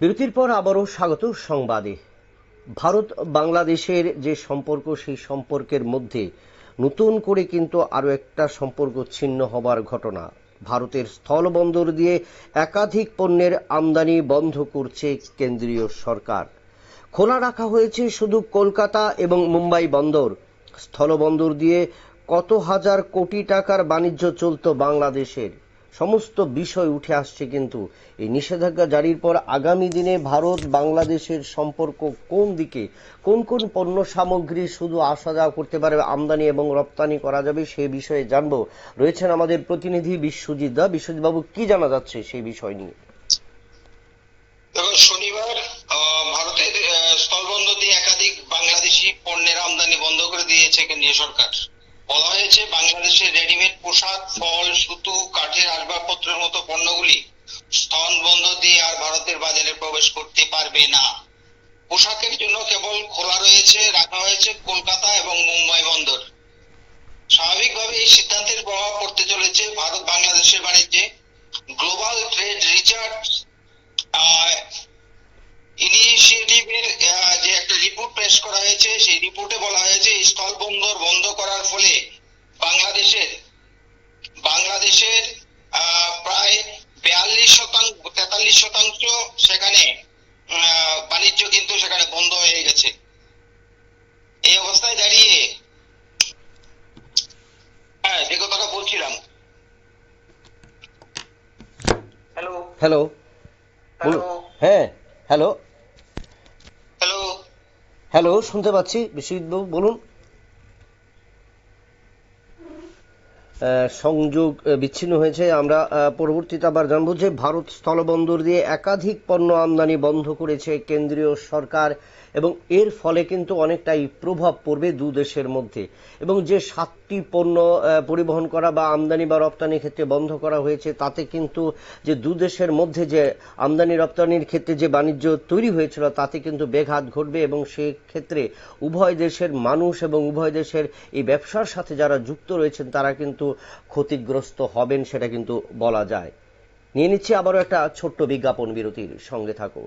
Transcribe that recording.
বিরতির পর আবারও স্বাগত সংবাদে। ভারত বাংলাদেশের যে সম্পর্ক, সেই সম্পর্কের মধ্যে নতুন করে কিন্তু আরো একটা সম্পর্ক ছিন্ন হবার ঘটনা। ভারতের স্থলবন্দর দিয়ে একাধিক পণ্যের আমদানি বন্ধ করছে কেন্দ্রীয় সরকার। খোলা রাখা হয়েছে শুধু কলকাতা এবং মুম্বাই বন্দর। স্থলবন্দর দিয়ে কত হাজার কোটি টাকার বাণিজ্য চলত বাংলাদেশের। সমস্ত বিষয় উঠে আসছে, কিন্তু এই নিষেধাজ্ঞা জারির পর আগামী দিনে ভারত বাংলাদেশের সম্পর্ক কোন দিকে, কোন কোন পণ্য সামগ্রী শুধু আসা যাওয়া করতে পারে, আমদানি এবং রপ্তানি করা যাবে, সেই বিষয়ে জানবো। রয়েছেন আমাদের প্রতিনিধি বিশ্বজিৎ দা। বিশ্বজিৎ বাবু, কি জানা যাচ্ছে সেই বিষয় নিয়ে? শনিবার ভারতের স্থলবন্দর দিয়ে একাধিক বাংলাদেশি পণ্যের আমদানি বন্ধ করে দিয়েছে কেন্দ্রীয় সরকার। বলা হয়েছে বাংলাদেশের রেডিমেড পোশাক, ফল, সুতো, কাঠের আসবাবপত্রের মতো পণ্যগুলি স্থলবন্দর দিয়ে আর ভারতের বাজারে প্রবেশ করতে পারবে না। পোশাকের জন্য কেবল খোলা রাখা হয়েছে কলকাতা এবং মুম্বাই বন্দর। স্বাভাবিকভাবে এই সিদ্ধান্তের প্রভাব পড়তে চলেছে ভারত বাংলাদেশের বাণিজ্যে। গ্লোবাল ট্রেড রিসার্চ ইনিশিয়েটিভের যে একটা রিপোর্ট পেশ করা হয়েছে, সেই রিপোর্টে বলা হয়েছে স্থলবন্দর বন্ধ করার ফলে বাংলাদেশের প্রায় 43% সেখানে বাণিজ্য কিন্তু সেখানে বন্ধ হয়ে গেছে। এই অবস্থায় দাঁড়িয়ে যে কথাটা বলছিলাম। হ্যালো হ্যালো, হ্যালো হ্যাঁ, হ্যালো হ্যালো হ্যালো, শুনতে পাচ্ছি। বিশ্বজিৎ বাবু বলুন। সংযোগ বিচ্ছিন্ন হয়েছে। আমরা পরবর্তীতে আবার জানবো যে ভারত স্থলবন্দর দিয়ে একাধিক পণ্য আমদানি বন্ধ করেছে কেন্দ্রীয় সরকার, এবং এর ফলে কিন্তু অনেকটাই প্রভাব পড়বে দু দেশের মধ্যে। এবং যে 7টি পণ্য পরিবহন করা বা আমদানি বা রপ্তানির ক্ষেত্রে বন্ধ করা হয়েছে, তাতে কিন্তু যে দু দেশের মধ্যে যে আমদানি রপ্তানির ক্ষেত্রে যে বাণিজ্য তৈরি হয়েছিল, তাতে কিন্তু ব্যাঘাত ঘটবে, এবং সেক্ষেত্রে উভয় দেশের মানুষ এবং উভয় দেশের এই ব্যবসার সাথে যারা যুক্ত রয়েছেন তারা কিন্তু ক্ষতিগ্রস্ত হবেন, সেটা কিন্তু বলা যায়। নিয়ে নিচ্ছি আবারও একটা ছোট্ট বিজ্ঞাপন বিরতির, সঙ্গে থাকো।